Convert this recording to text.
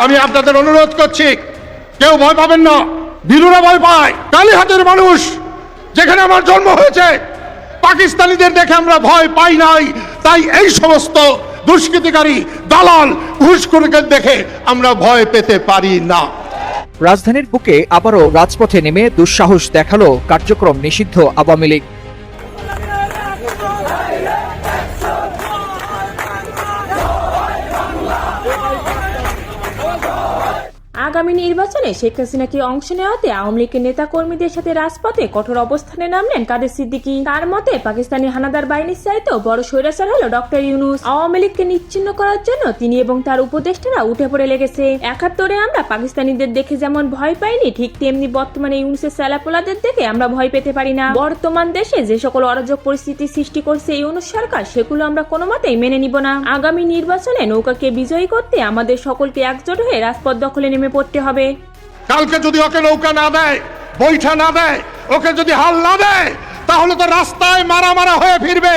আমি আপনাদের অনুরোধ করছি, কেউ ভয় পাবেন না। বীরুরা ভয় পায়, কালীহাটের মানুষ যেখানে আমার জন্ম হয়েছে, পাকিস্তানিদের দেখে আমরা ভয় পাই নাই। তাই এই সমস্ত দুষ্কৃতিকারী দালাল ঘুষখোরদের দেখে আমরা ভয় পেতে পারি না। রাজধানীর বুকে আবারও রাজপথে নেমে দুঃসাহস দেখালো কার্যক্রম নিষিদ্ধ আওয়ামী লীগ। আগামী নির্বাচনে শেখ হাসিনাকে অংশ নেওয়াতে আওয়ামী লীগের নেতা কর্মীদের সাথে রাজপথে কঠোর অবস্থানে নামলেন কাদের সিদ্দিকী। তার মতে পাকিস্তানি হানাদার বাহিনীর চাইতেও বড় স্বৈরাচার হলো ডক্টর ইউনূস। আওয়ামী লীগকে নিশ্চিহ্ন করার জন্য তিনি এবং তার উপদেষ্টারা উঠে পড়ে লেগেছে। ৭১ আমরা পাকিস্তানিদের দেখে যেমন ভয় পাইনি, ঠিক তেমনি বর্তমানে ইউনূসের স্যালাপোলাদের দেখে আমরা ভয় পেতে পারি না। বর্তমান দেশে যে সকল অরাজক পরিস্থিতি সৃষ্টি করছে ইউনূস সরকার, সেগুলো আমরা কোনো মতেই মেনে নিব না। আগামী নির্বাচনে নৌকাকে বিজয়ী করতে আমাদের সকলকে একজোট হয়ে রাজপথ দখলে নেমে পড়তে হবে। কালকে যদি ওকে নৌকা না দেয়, বৈঠা না দেয়, ওকে যদি হাল না দেয়, তাহলে তো রাস্তায় মারা হয়ে ফিরবে।